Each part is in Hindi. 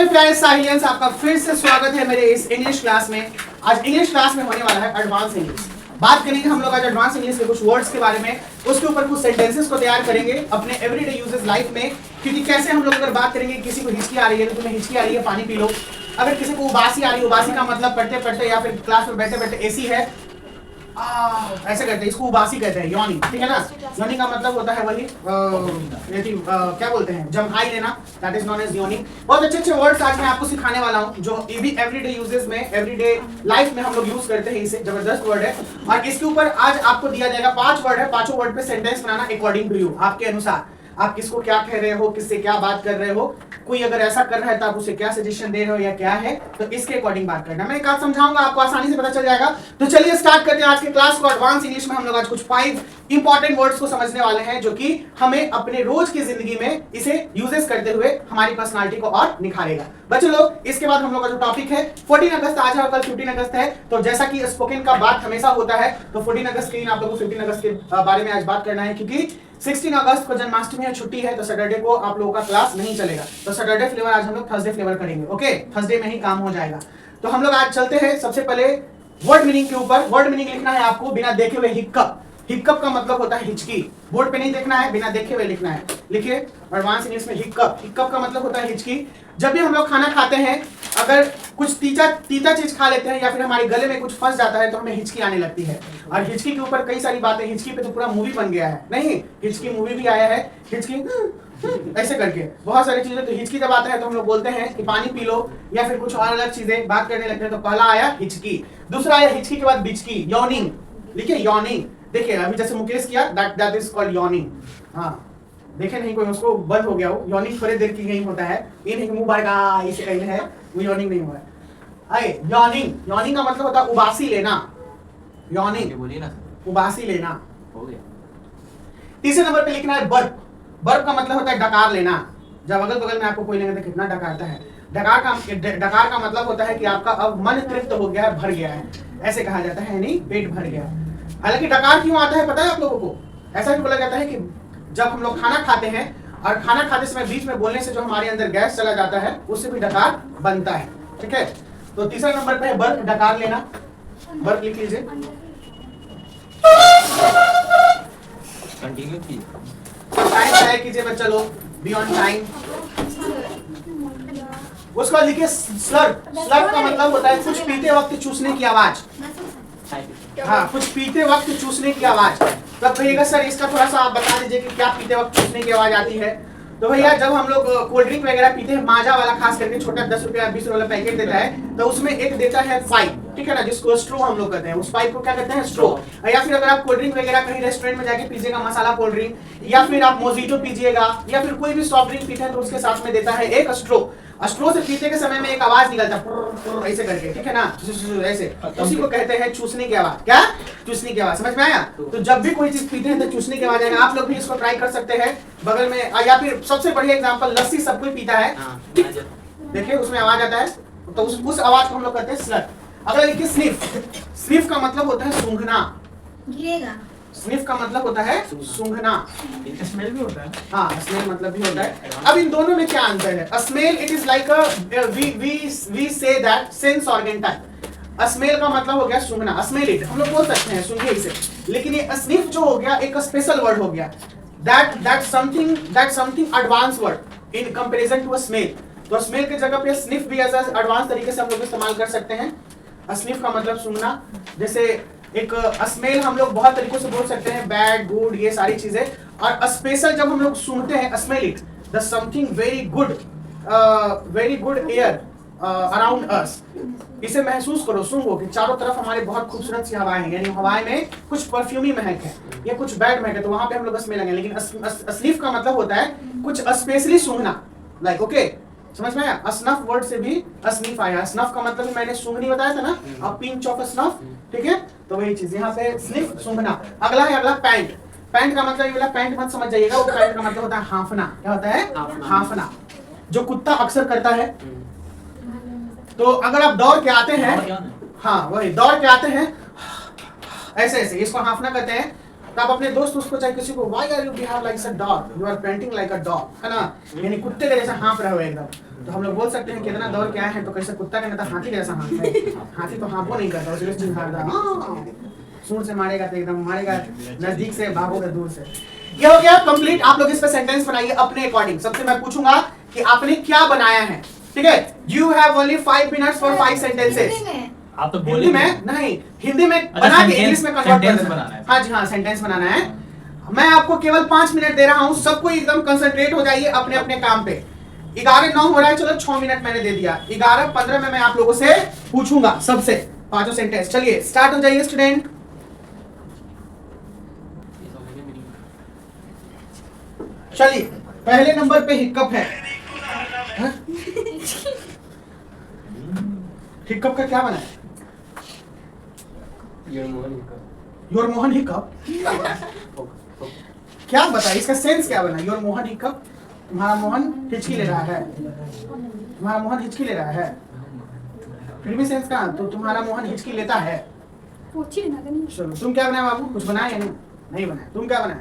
मेरे प्यारे साहिलियंस, आपका फिर से स्वागत है मेरे इस इंग्लिश क्लास में। आज इंग्लिश क्लास में होने वाला है एडवांस इंग्लिश। बात करेंगे हम लोग आज एडवांस इंग्लिश के कुछ वर्ड्स के बारे में, उसके ऊपर कुछ सेंटेंसेस को तैयार करेंगे अपने एवरीडे यूजेस लाइफ में। क्योंकि कैसे हम लोग अगर बात करेंगे किसी को हिचकी आ रही है तो तुम्हें हिचकी आ रही है पानी पी लो। अगर किसी को उबासी आ रही है, उबासी का मतलब पढ़ते पढ़ते या फिर क्लास में बैठे बैठे एसी है ऐसे कहते हैं, इसको उबासी कहते हैं, यॉनी। ठीक है ना। यॉनी का मतलब होता है वही क्या बोलते हैं, जमहाई लेना, दैट इज नॉन एज यॉनी। बहुत अच्छे अच्छे वर्ड्स आज मैं आपको सिखाने वाला हूं जो एवरीडे यूजेस में, एवरीडे लाइफ में हम लोग यूज करते हैं। इसे जबरदस्त वर्ड है और इसके ऊपर आज आपको दिया जाएगा 5 वर्ड है। 5 वर्ड पे सेंटेंस बनाना अकॉर्डिंग टू यू, आपके अनुसार। आप किसको क्या कह रहे हो, किससे क्या बात कर रहे हो, कोई अगर ऐसा कर रहा है तो आप उसे क्या सजेशन दे रहे हो या क्या है, तो इसके अकॉर्डिंग बात करना। मैं एक बात समझाऊंगा, आपको आसानी से पता चल जाएगा। तो चलिए स्टार्ट करते हैं आज के क्लास को। एडवांस इंग्लिश में हम लोग आज कुछ 5 इंपॉर्टेंट वर्ड्स को समझने वाले हैं जो कि हमें अपने रोज की जिंदगी में इसे यूजेस करते हुए हमारी पर्सनालिटी को और निखारेगा। बच्चों लोग, इसके बाद हम लोग का जो टॉपिक है 14 अगस्त आज है और कल 15 अगस्त है। तो जैसा कि स्पोकन का बात हमेशा होता है, तो 14 अगस्त के दिन आप लोगों को 15 अगस्त के बारे में आज बात करना है। क्योंकि 16 अगस्त को जन्माष्टमी है, छुट्टी है, तो सैटरडे को आप लोगों का क्लास नहीं चलेगा। तो सैटरडे फ्लेवर आज हम लोग थर्सडे फ्लेवर करेंगे। ओके, थर्सडे में ही काम हो जाएगा। तो हम लोग आज चलते हैं सबसे पहले वर्ड मीनिंग के ऊपर। वर्ड मीनिंग लिखना है आपको बिना देखे हुए। हिक्कप, हिक्कप का मतलब होता है हिचकी। बोर्ड पे नहीं देखना है, बिना देखे हुए लिखना है। लिखिए एडवांस इंग्लिश में हिक्कप। हिक्कप का मतलब होता है हिचकी। जब भी हम लोग खाना खाते हैं, अगर कुछ तीता चीज खा लेते हैं या फिर हमारे गले में कुछ फंस जाता है तो हमें हिचकी आने लगती है। और हिचकी के ऊपर कई सारी बातें, हिचकी पे तो पूरा मूवी बन गया है। नहीं, हिचकी मूवी भी आया है, हिचकी ऐसे करके बहुत सारी चीजें। तो हिचकी जब आता है तो हम लोग बोलते हैं कि पानी पी लो या फिर कुछ और अलग चीजें बात करने लगते हैं। तो पहला आया हिचकी, दूसरा आया हिचकी के बाद बिचकी, यॉर्निंग। लिखिए यॉर्निंग। देखिए अभी जैसे मुकेश किया, दैट इज कॉल्ड यॉर्निंग। हाँ, देखे नहीं कोई, उसको बंद हो गया हो। यॉर्निंग थोड़ी देर की यही होता है, ये नहीं कि मुंह भर का ऐसे कहने है, वो यॉर्निंग नहीं हुआ है। आए यॉर्निंग, यॉर्निंग का मतलब होता है उबासी लेना। यॉर्निंग बोलिए ना, उबासी लेना हो गया। तीसरे नंबर पे लिखना है बर्प। बर्प का मतलब होता है डकार लेना। जब अगल बगल में आपको कोई लेंगे तो कितना डकारता है। डकार का मतलब होता है कि आपका अब मन तृप्त हो गया है, भर गया है, ऐसे कहा जाता है, यानी पेट भर गया। हालांकि डकार क्यों आता है पता है आप लोगों को? ऐसा भी बोला जाता है कि जब हम लोग खाना खाते हैं और खाना खाते समय बीच में बोलने से जो हमारे अंदर गैस चला जाता है, उससे भी डकार बनता है। ठीक है, तो तीसरा नंबर पे है बर्प, डकार लेना। बर्प लिख लीजिए। कंटिन्यू कीजिए, टाइम तय कीजिए बच्चा लोग, बी ऑन टाइम। उसको लिखिए स्लर्प। स्लर्प का मतलब होता है कुछ पीते वक्त चूसने की आवाज। हाँ, कुछ पीते वक्त चूसने की आवाज। तब कहिएगा सर इसका थोड़ा सा आप बता दीजिए कि क्या पीते वक्त चूसने की आवाज आती है। तो भैया जब हम लोग कोल्ड ड्रिंक वगैरह पीते हैं, माजा वाला खास करके छोटा 10 रुपया 20 रुपया पैकेट देता है, तो उसमें एक देता है पाइप। ठीक है ना, जिसको स्ट्रो हम लोग कहते हैं। उस पाइप को क्या कहते हैं? स्ट्रो। या फिर अगर आप कोल्ड ड्रिंक वगैरह कहीं रेस्टोरेंट में जाके पीजिएगा, मसाला कोल्ड ड्रिंक, या फिर आप मोजिटो पीजिएगा, या फिर कोई भी सॉफ्ट ड्रिंक पीते हैं, तो उसके साथ में देता है एक स्ट्रो। स्ट्रो से पीते के समय में एक आवाज निकलता है ऐसे करके। ठीक है ना, ऐसे, उसी को कहते हैं चूसने की आवाज। क्या? चूसने की आवाज। समझ में आया? तो जब भी कोई चीज पीते हैं तो चूसने की आवाज आएगा। आप लोग भी इसको ट्राई कर सकते हैं बगल में। या फिर सबसे बढ़िया एग्जांपल, लस्सी सब कोई पीता है, देखिए उसमें आवाज आता है, तो उस आवाज को हम लोग कहते हैं स्लर। अगला लिखिए स्निफ। स्निफ का मतलब होता है सूंघना। स्निफ का मतलब होता है सूंघना। स्मेल भी होता है। हाँ, स्मेल मतलब भी होता है। अब इन दोनों में क्या अंतर है? Smell it is like we say that sense organ type. Smell का मतलब हो गया सूंघना, स्मेल इट हम लोग बोल सकते हैं, सूंघे इसे। लेकिन ये स्निफ जो हो गया एक स्पेशल वर्ड हो गया, that something advance word in comparison to a smell. तो स्मेल की जगह पे स्निफ भी एज एडवांस तरीके से हम लोग इस्तेमाल कर सकते हैं। स्निफ का मतलब सूंघना। जैसे एक स्मेल हम लोग बहुत तरीकों से बोल सकते हैं, बैड, गुड, ये सारी चीजें। और स्पेशल जब हम लोग सूंघते हैं, smell it the something very good air around us. इसे महसूस करो, सूंघो कि चारों तरफ हमारे बहुत खूबसूरत सी हवाएं हैं, यानी हवाएं में कुछ परफ्यूमी महक है या कुछ बैड महक है, तो वहां पे हम लोग स्मेल लगे। लेकिन स्निफ का मतलब होता है कुछ स्पेशली सूंघना। लाइक ओके, समझ में आया? स्नफ वर्ड से भी स्निफ आया। स्नफ का मतलब भी मैंने सूंघनी बताया था ना, अ पिंच ऑफ स्नफ। ठीक है, तो वही चीज यहाँ पे स्निफ, सूंघना। अगला है पैंट। पैंट का मतलब ये वाला पैंट मत समझ जाइएगा, वो पैंट का मतलब होता है हांफना। क्या होता है? हांफना, जो कुत्ता अक्सर करता है। तो अगर आप दौड़ के आते हैं, हाँ वही दौड़ के आते हैं ऐसे ऐसे, इसको हांफना कहते हैं। तो आप अपने दोस्त उसको चाहे किसी को why are you behave like a dog, you are panting like a dog, है ना, यानी कुत्ते के जैसा हाँफ रहे हो एकदम। तो हम लोग बोल सकते हैं कितना दौड़ के आए हैं, तो कैसे कुत्ता के मतलब हाथी जैसा हाँफ है। हाथी तो हाँफो नहीं करता, उसके चिंगारदा सूंड से मारेगा तो एकदम मारेगा, नजदीक से भागोगे दूर से। ये हो गया कंप्लीट। आप लोग इस पे सेंटेंस बनाइए अपने अकॉर्डिंग। सबसे मैं पूछूंगा कि आपने क्या बनाया है, ठीक है। You have only 5 minutes for 5 sentences. आप तो हिंदी में नहीं, हिंदी में बना के इंग्लिश में कन्वर्ट कर देना है। हाँ जी हाँ, सेंटेंस बनाना है। मैं आपको केवल 5 मिनट दे रहा हूँ, सबको एकदम कंसंट्रेट हो जाइए अपने अपने काम पे। 11:09 हो रहा है, चलो 6 मिनट मैंने दे दिया। 11:15 में मैं आप लोगों से पूछूंगा सबसे 5 सेंटेंस। चलिए स्टार्ट हो जाइए स्टूडेंट। चलिए पहले नंबर पे हिक्कप है। हिक्कप का क्या बना है? योर मोहन हिक्कप। क्या बताइए इसका सेंस क्या बना? योर मोहन हिक्कप, तुम्हारा मोहन हिचकी ले रहा है, तुम्हारा मोहन हिचकी ले रहा है। फिर भी सेंस कहाँ? तो तुम्हारा मोहन हिचकी लेता है। चलो तुम क्या बनाए बाबू? कुछ बनाए या नहीं? नहीं बनाए। तुम क्या बनाए?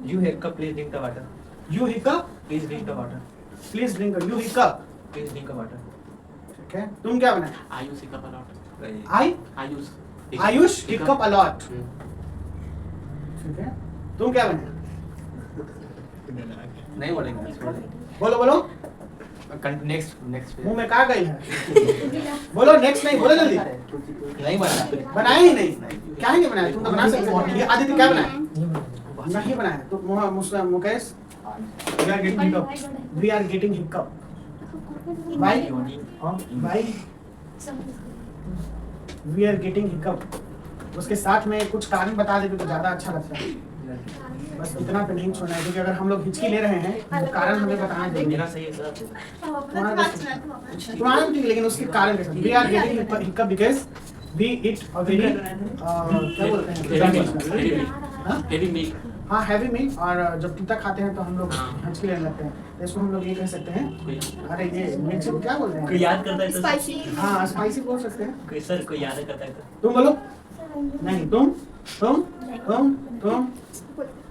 You hiccup, please drink the water. You hiccup, Please drink the water. please drink. You hiccup, Please drink the water. ठीक है। तुम क्या बनाए? Ayush hiccup a lot. Ayush Ayush hiccup a lot, ठीक है। तुम क्या बनाए? नहीं बोलेंगे, छोड़ देंगे। बोलो बोलो, नेक्स्ट मुंह में कहा गई है? बोलो नेक्स्ट। नहीं बोलो जल्दी। नहीं बना। बनाया ही नहीं। क्या ही नहीं बनाया? तुम तो बना सकते हो। ये आदित्य क्या बनाया? नहीं बनाया। तो Mukesh, we are getting hiccup. We are getting hiccup. Why? Why? We are getting hiccup. उसके साथ में कुछ कारण बता देते तो ज्यादा अच्छा लगता है। बस इतना पे नहीं छोड़ना है, क्योंकि अगर हम लोग हिचकी ले रहे हैं तो कारण हमें बताना चाहिए। मेरा सही है सर। तुम्हारा भी ठीक, लेकिन उसके कारण के साथ। We are getting hiccup because we eat a very क्या बोलते हैं? Heavy meal. हाँ हैवी मील। और जब तीता खाते हैं तो हम लोग हिचकी लेने लगते हैं, तो इसको हम लोग ये कह सकते हैं। अरे ये मिर्ची को क्या बोलते हैं? कोई याद करता है तो स्पाइसी। हाँ स्पाइसी बोल सकते हैं। कोई सर कोई याद करता है तो तुम बोलो। नहीं तुम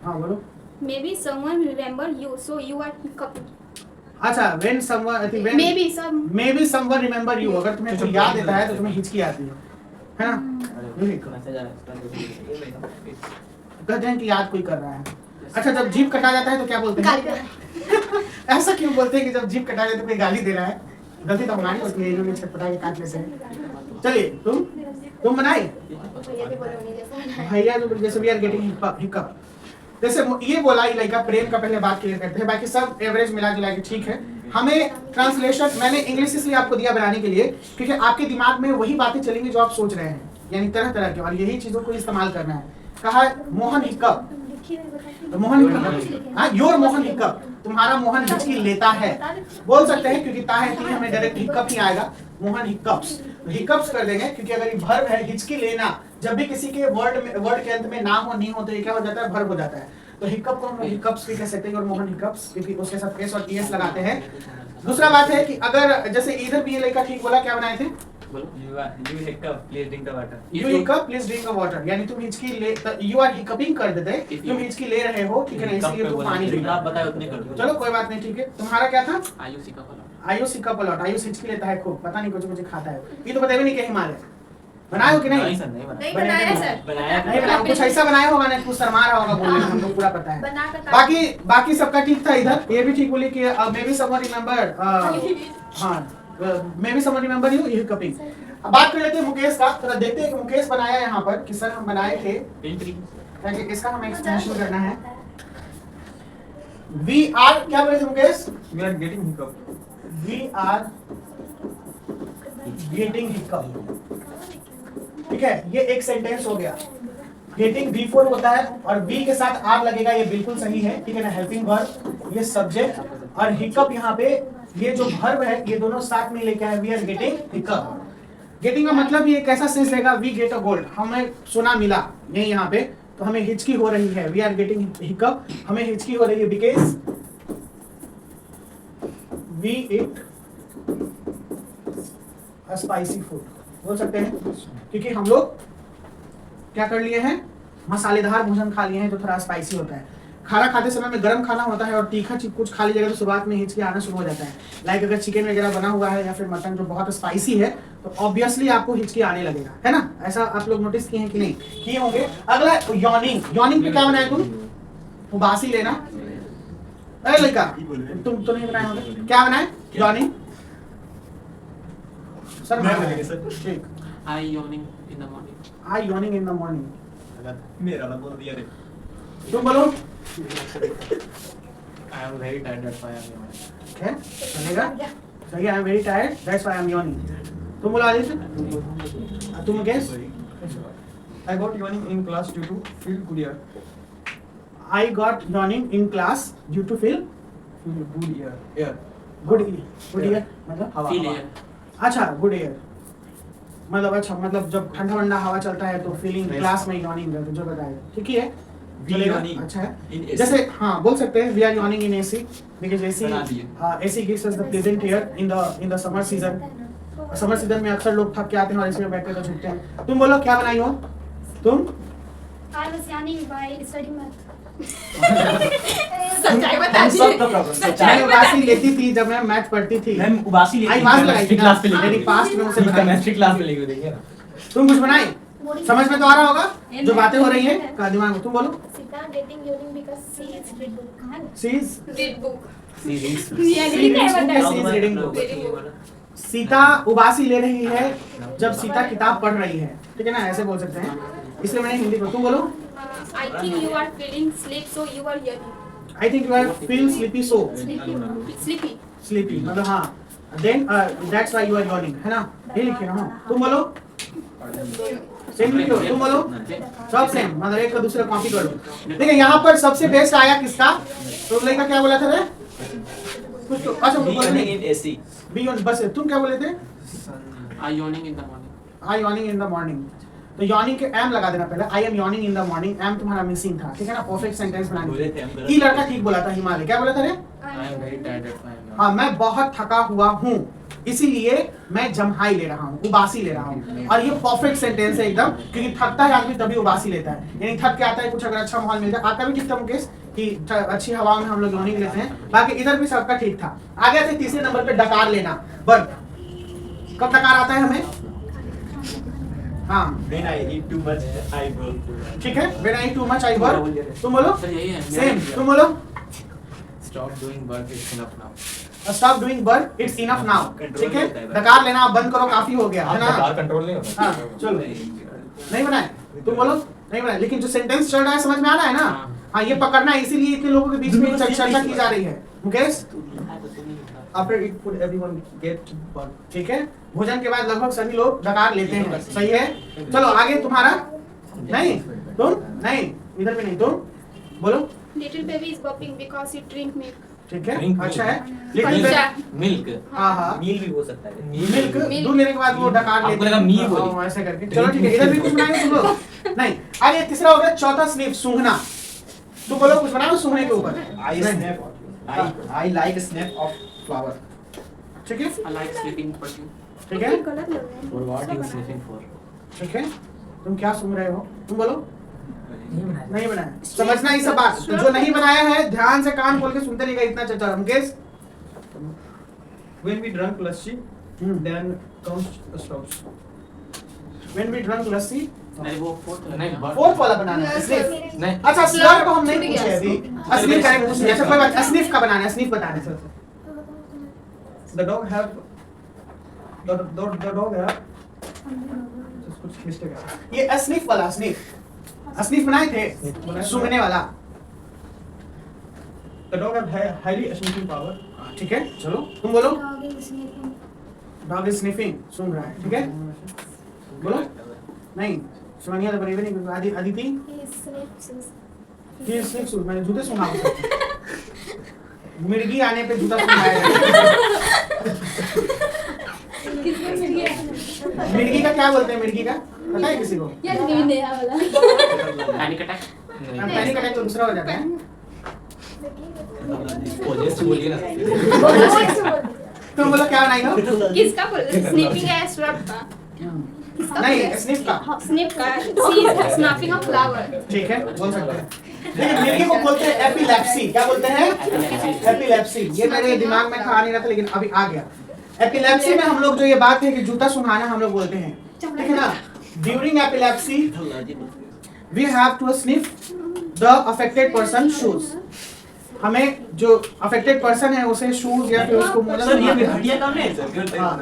हाँ बोलो। Maybe someone remember you, so you are hiccuping. अच्छा when someone I think when maybe someone remember you, अगर तुम्हें कोई याद देता है तो तुम्हें हिचकी आती है ना? मैसेज आया। कहते हैं कि याद कोई कर रहा है। अच्छा जब जीभ कटा जाता है तो क्या बोलते हैं? ऐसा क्यों बोलते हैं कि जब जीभ कटा जाए तो कोई गाली दे रहा है? गलती तो हमारी होती है, इन्होंने छटपटा के काट लेते हैं। चलिए तुम बनाए भैया जो जैसे वी आर गेटिंग हिक्कप, जैसे ये बोला इलाइका प्रेम का पहले बात क्लियर करते हैं, बाकी सब एवरेज मिला जुला के ठीक है। हमें ट्रांसलेशन मैंने इंग्लिश इसलिए आपको दिया बनाने के लिए क्योंकि आपके दिमाग में वही बातें चलेंगी जो आप सोच रहे हैं, यानी तरह तरह के, और यही चीजों को इस्तेमाल करना है। कहा मोहन हिक्कप, तो मोहन हिक्कप, हाँ योर मोहन हिक्कप, तुम्हारा मोहन हिचकी लेता है बोल सकते हैं, क्योंकि ता है हमें डायरेक्ट हिक्कप ही आएगा। मोहन हिक्कप्स, हिक्कप्स कर देंगे क्योंकि अगर ये वर्ब है हिचकी लेना, जब भी किसी के वर्ड के अंत में ना हो नहीं हो तो ये क्या हो जाता है? वर्ब हो जाता है। तो हिक्कप को हम हिक्कप्स भी कह सकते हैं और मोहन हिक्कप्स, क्योंकि उसके साथ एस और टीएस लगाते हैं। दूसरा बात है कि अगर जैसे इधर भी ये लड़का ठीक बोला, क्या बनाए थे? You hiccup, please drink the water. You hiccup, please drink the water, यानी तुम हिचकी ले, you are hiccuping कर देते, तुम हिचकी ले रहे हो, ठीक है ना, इसलिए तुम पानी पी आप बताए उतने कर दो। चलो कोई बात नहीं, ठीक है। तुम्हारा क्या था? Ayush hiccup a lot. Ayush hiccup a lot, Ayush हिचकी लेता है खूब, पता नहीं कुछ कुछ खाता है। ये तो बताए भी नहीं कहीं मारे बनाए हो कि नहीं? नहीं सर, नहीं नहीं बनाया। बनाया सर। नहीं बनाया, कुछ ऐसा बनाया होगा ना, कुछ शर्मा रहा होगा बोलने में, हमको पूरा पता है। बना कर बाकी सबका ठीक था। इधर ये भी ठीक बोली कि मे बी समवन रिमेंबर, हाँ maybe someone remember you hiccupping. अब बात कर लेते हैं मुकेश का, तो देखते हैं कि मुकेश बनाया यहाँ पर कि सर हम बनाए थे, ताकि इसका हमें एक्सप्लेनेशन करना है। वी आर क्या बोले थे Mukesh? We are getting hiccup. We are getting hiccup, ठीक है। ये एक सेंटेंस हो गया। गेटिंग V4 होता है और V के साथ आर लगेगा, ये बिल्कुल सही है, ठीक है ना, हेल्पिंग वर्ब, ये सब्जेक्ट, और हिक्कप यहाँ पे ये जो वर्ब है ये दोनों साथ में लेके आए। We are getting hiccup. Getting का मतलब ये कैसा सेंस लेगा? वी गेट अ गोल्ड, हमें सोना मिला, यही यहाँ पे, तो हमें हिचकी हो रही है। वी आर गेटिंग हिक्कप, हमें हिचकी हो रही है because we eat spicy food बोल सकते हैं, क्योंकि हम लोग क्या कर लिए हैं? मसालेदार भोजन खा लिए हैं तो थोड़ा स्पाइसी होता है। खाना खाते समय में गर्म खाना होता है और तीखा चीज कुछ खा लीजिएगा तो शुरुआत में हिचकी आना शुरू हो जाता है। लाइक अगर चिकन वगैरह बना हुआ है या फिर मटन जो बहुत स्पाइसी है तो ऑब्वियसली आपको हिचकी आने लगेगा, है ना? ऐसा आप लोग नोटिस किए हैं कि नहीं किए होंगे। अगला यॉर्निंग। यॉर्निंग पे क्या बनाए तुम? उबासी लेना। अरे लड़का तुम तो नहीं बनाए होंगे, क्या बनाए? यॉर्निंग। सर ठीक। I yawning in the morning. I yawning in the morning. मेरा वाला बोल दिया रे। तुम बोलो। I am very tired, that's why I am yawning. क्या चलेगा? सही है, I am very tired that's why I am yawning. तुम बोलो आदित्य। तुम guess. I got yawning in class due to feel good air. I got yawning in class due to feel Good air. Air. good air मतलब हवा, Feel हवा। air. अच्छा गुड एयर मतलब अच्छा मतलब जब ठंडा ठंडा हवा चलता है तो फीलिंग क्लास में यॉर्निंग है, तो जो बताया ठीक ही है We चलेगा yawning अच्छा है in AC. जैसे हाँ बोल सकते हैं we are yawning in AC because AC बना दिए। AC gives us the pleasant air in the summer season. Summer season में अक्सर लोग थक के आते हैं और एसी में बैठते तो छूटते हैं। तुम बोलो क्या बनाई हो तुम? I was yawning by studying math. सच्चाई बता हम सब का दीजिए। प्रॉब्लम मैं उबासी लेती थी जब मैं मैथ पढ़ती थी। मैम उबासी लेती आई थी, वाज मैं लगाई history क्लास पे लेके मेरी गई। पास्ट में उसे बनाई। केमिस्ट्री क्लास में लेके देखिए ना। तुम कुछ बनाई? समझ में तो आ रहा होगा जो बातें हो रही हैं का दिमाग में। तुम बोलो। Sita getting yawning because she is read book. She is Read book. सीरीज reading book. सीता उबासी ले रही है जब सीता किताब पढ़ रही है, ठीक है ना? ऐसे बोल सकते हैं, इसलिए मैंने हिंदी में। तुम बोलो। I think you are feeling sleep, so you are yawning. I think you are feel sleepy so Sleepy. Sleepy मतलब हाँ then that's why you are yawning, है ना? ये लिखे ना। तुम बोलो। सेम लिखो। तुम बोलो। सब सेम मतलब एक का दूसरा कॉपी कर लो। देखिए यहाँ पर सबसे बेस्ट आया किसका? तो लड़का क्या बोला था रे? कुछ तो अच्छा बोलो नहीं। AC. बियॉन्ड बस तुम क्या बोले थे? I yawning in the morning. I yawning in the morning. तो यॉर्निंग के एम लगा देना पहले। I am yawning in the morning. Am तुम्हारा मिसिंग था, ठीक है ना? परफेक्ट सेंटेंस बनाने बोले के थे हम लिए। गलत। ई लड़का ठीक बोला था। हिमालय क्या बोला था रे? I am very tired, that's why I am yawning. हाँ मैं बहुत थका हुआ हूँ इसीलिए मैं जम्हाई ले रहा हूँ, उबासी ले रहा हूँ। और ये परफेक्ट सेंटेंस है एकदम, क्योंकि थकता है आदमी तभी उबासी लेता है। यानी थक के आता है, कुछ अगर अच्छा माहौल मिल जाए। आपका भी ठीक था मुकेश कि अच्छी हवा में हम लोग यॉर्निंग लेते हैं। बाकी इधर भी सबका ठीक था। आगे थे तीसरे नंबर पे डकार लेना, बर्थ। कब डकार आता है हमें? हाँ When I eat too much, I will. ठीक है। When I eat too much I work। तुम बोलो। सर यही है। सेम तुम बोलो। Stop doing work, it's enough now. Stop doing work it's enough now, Control ठीक है? होता है। डकार लेना आप बंद करो, काफी हो गया, है ना? कार कंट्रोल नहीं होता। हाँ चलो नहीं बनाए। तुम बोलो नहीं बनाए, लेकिन जो सेंटेंस चल रहा है समझ में आ रहा है ना? हाँ ये पकड़ना है, इसीलिए इतने लोगों के बीच में चर्चा की जा रही है। Mukesh after it food everyone get work, ठीक है? भोजन के बाद लगभग सभी लोग डकार लेते हैं, सही है? चलो आगे तुम्हारा। नहीं तुम नहीं, इधर भी नहीं। तुम बोलो। Little baby is burping because he drink milk. ठीक है Drink अच्छा milk. है। लिटिल अच्छा। Milk. हाँ हाँ मील भी हो सकता है। मिल्क दूध लेने के बाद वो डकार लेते आपको लगा मी बोली। हाँ, ऐसे करके। चलो ठीक है, इधर भी कुछ बनाएंगे तुम लोग? नहीं। आगे तीसरा हो गया चौथा स्निफ, सूंघना। तुम बोलो कुछ बनाओ सूंघने के ऊपर। I snap. I like snap of flower. ठीक है I like sleeping perfume. ठीक है गलत लग रहा है। For what you sleeping for? ठीक है। तुम क्या सूंघ रहे हो? तुम बोलो। नहीं बनाया। समझना ये सब बात। तो जो नहीं बनाया है ध्यान से कान खोल के सुनते रहिएगा, इतना चर्चा। Mukesh When we drank lassi, Hmm. then comes stops. When we drunk lassi. नहीं वो fourth नहीं फोर्थ वाला बनाना है स्निफ। नहीं अच्छा स्लर को हम नहीं छूट पूछे गया। अभी। स्निफ करेक्ट पूछे। अच्छा कोई बात, स्निफ का बनाना है, स्निफ बताना है। The dog have. The dog have. Just कुछ mistake है. ये स्निफ वाला स्निफ बनाए थे, सूंघने वाला। The dog have highly sniffing power. ठीक है चलो तुम बोलो। Dog is sniffing. Dog is sniffing, सूंघ रहा है, ठीक है? बोलो। नहीं सुनिए तो बनी नहीं। Aditi He sniffs. ये स्निफ मैंने जूते सूंघा मिर्गी आने पे जूता सूंघाया। किसने मिल गया? मिर्गी का क्या बोलते हैं? मिर्गी का पता है किसी को? यार नहीं नया वाला। Panic attack? पैनिक अटैक तो दूसरा हो जाता है। जस्ट बोलिए ना। तुम बोलो क्या बनाई हो? किसका बोल? स्निफिंग है स्वैप का। नहीं, स्निफ का। Snip का she is snuffing a flower. ठीक है, बोल सकते हैं। लेकिन मिर्गी को बोलते हैं एपिलेप्सी। क्या बोलते हैं? एपिलेप्सी। ये मेरे दिमाग में था आ नहीं रहा था, लेकिन अभी आ गया। एपिलेप्सी में हम लोग जो ये बात है कि जूता सुंघाना हम लोग बोलते हैं, ठीक है ना? During epilepsy we have to sniff the affected person shoes. हमें जो अफेक्टेड पर्सन है उसे शूज या फिर उसको मुंह सर ये से हड्डियां कम है सर,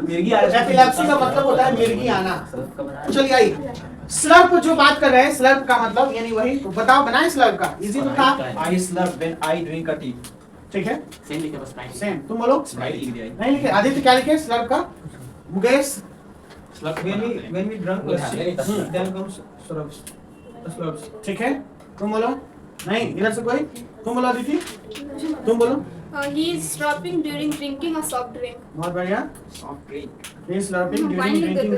मिर्गी आ रहा है। एपिलेप्सी का मतलब होता है मिर्गी आना। चलिए आइए, स्लर्प जो बात कर रहे हैं, स्लर्प का मतलब यानी वही, तो बताओ बनाए स्लर्प का। इजी तो था। I slurp when I drink a tea. ठीक है, सेम लिखे बस प्राइस सेम। तुम बोलो। Right लिख दिया है। नहीं लिखे। आदित्य क्या लिखे स्लर्प का? Mukesh When we drunk lassi, then comes slurps. ठीक है, तुम बोलो। नहीं, इधर से कोई। तुम बोलो आदित्य। तुम बोलो। He is slurping during drinking a soft drink. बहुत बढ़िया। Soft drink. He is slurping during Wine drinking लिख the देते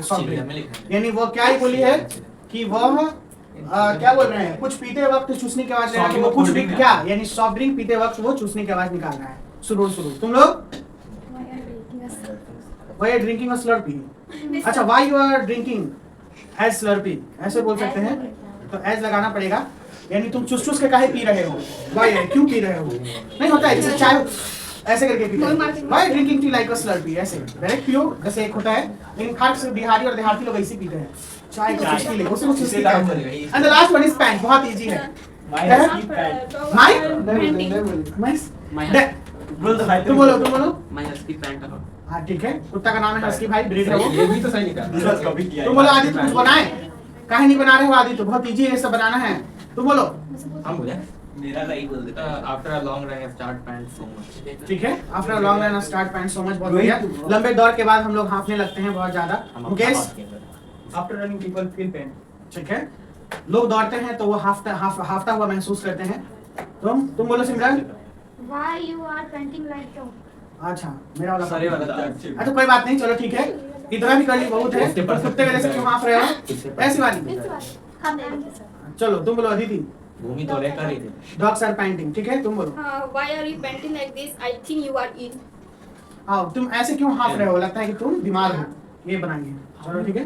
soft drink। में लिखा है। यानी वो क्या ही बोली है कि वह क्या बोल रहे हैं, कुछ पीते वक्त चूसने की आवाज ले रहा है, कि वो कुछ भी क्या, यानी सॉफ्ट ड्रिंक पीते वक्त वो चूसने की आवाज निकाल रहा है। सुरुर सुरुर। तुम लोग Why are drinking a slurpee? अच्छा, why you are drinking as slurpee? ऐसे बोल सकते हैं, तो as लगाना पड़ेगा, यानी तुम चुस चुस के काहे पी रहे हो? Why है? क्यों पी रहे हो? नहीं होता है जैसे चाय ऐसे करके पीते हैं। Why drinking tea like a slurpee? ऐसे डायरेक्ट पियो, जैसे एक होता है, लेकिन खास बिहारी और देहाती लोग ऐसे पीते हैं, चाय को चुस्की ले, उसे कुछ चुस्की काम कहते करेगा। हैं। And the last one is pant, बहुत इजी है। My है? husky pant. Nice? माय बोल दो भाई तुम बोलो। My husky pant account. हाँ ठीक है, कुत्ता का नाम है हस्की भाई, ब्रीड है वो। ये भी तो सही लिखा है। कभी किया तुम बोलो आदित्य, कुछ बनाए? काहे नहीं बना रहे हो आदित्य? बहुत इजी है ये सब बनाना है। तुम बोलो। हम बोले मेरा राइट बोल देता है। After a long run I start pant so much. ठीक है, after long run start pant so much, बहुत बढ़िया। लंबे दौर के बाद हम लोग हांफने लगते हैं बहुत ज्यादा। Mukesh. After running people feel pain. ठीक है, लोग दौड़ते हैं तो वो हाफता हुआ महसूस करते हैं। तुम बोलो सिमरन। Why you are panting like that? अच्छा, मेरा वाला सारे वाला था। अच्छा कोई बात नहीं, चलो ठीक है, इतना भी कर ली बहुत है। कुत्ते के जैसे क्यों हाफ रहे हो? ऐसी बात नहीं। चलो तुम बोलो अदिति। भूमि तो कर रही थी। Dogs are panting. ठीक है, तुम बोलो। Why are you panting like this? I think you are ill. हाँ, तुम ऐसे क्यों हाफ रहे हो? लगता है कि तुम बीमार हो। ये बनाइए। चलो ठीक है,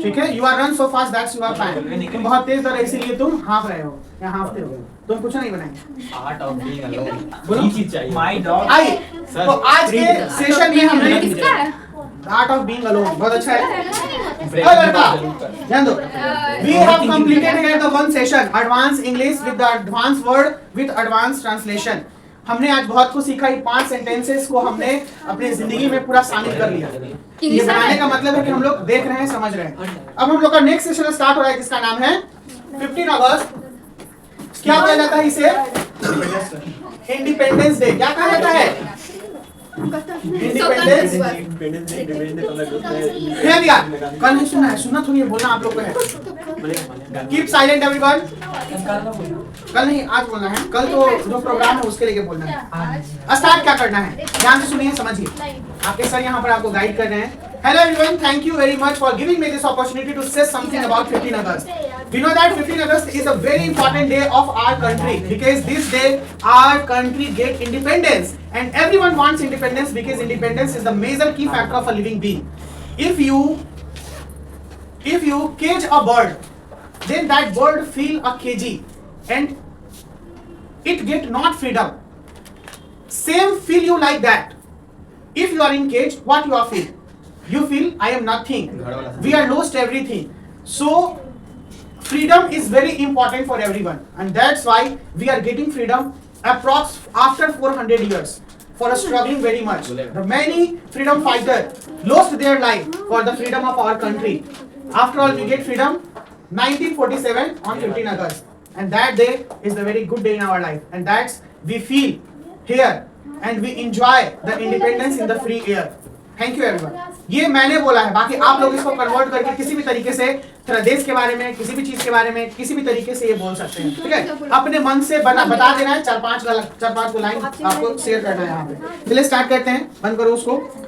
ठीक है। You are run so fast that's you are fine. तुम बहुत तेज दौड़े इसीलिए तुम हाफ रहे हो या हाफते हो। तुम कुछ नहीं बनाएंगे। Art of being alone. बोलो। ये चीज चाहिए। My dog. आइए, तो आज के सेशन में हमने किसका है? आर्ट ऑफ बीइंग अलोन, बहुत अच्छा है। Break अरे लड़का, the ध्यान दो। We have completed here the one session, advanced English with the advanced word with advanced translation. हमने आज बहुत कुछ सीखा। ये 5 सेंटेंसेस को हमने अपनी जिंदगी में पूरा शामिल कर लिया। ये बनाने का मतलब है कि हम लोग देख रहे हैं, समझ रहे हैं। अब हम लोग का नेक्स्ट सेशन स्टार्ट हो रहा है जिसका नाम है 15 अगस्त। क्या कहा जाता है इसे? Independence day. क्या कहा जाता है? इंडिपेंडेंस कल नहीं सुना है, सुनना थोड़ी है, बोलना आप लोग को है। Keep silent everyone. कल नहीं, आज बोलना है। कल तो जो प्रोग्राम है उसके लिए बोलना है। स्टार्ट क्या करना है, ध्यान से सुनिए, समझिए। आपके सर यहाँ पर आपको गाइड कर रहे हैं। Hello everyone, thank you very much for giving me this opportunity to say something about 15 August. We know that 15 August is a very important day of our country because this day our country get independence and everyone wants independence because independence is the major key factor of a living being. If you cage a bird, then that bird feel a cagey and it get not freedom. Same feel you like that. If you are in cage, what you are feel? You feel I am nothing. We are lost everything. So freedom is very important for everyone, and that's why we are getting freedom approx after 400 years. For us struggling very much, the many freedom fighters lost their life for the freedom of our country. After all, we get freedom 1947 on 15 August, and that day is the very good day in our life, and that's we feel here and we enjoy the independence in the free air. Thank you everyone. ये मैंने बोला है, बाकी आप लोग इसको कन्वर्ट करके किसी भी तरीके से देश के बारे में, किसी भी चीज के बारे में, किसी भी तरीके से ये बोल सकते हैं। ठीक है, अपने मन से बता देना है। 4-5 को लाइन आपको शेयर करना है यहाँ पे। चलिए स्टार्ट करते हैं, बंद करो उसको।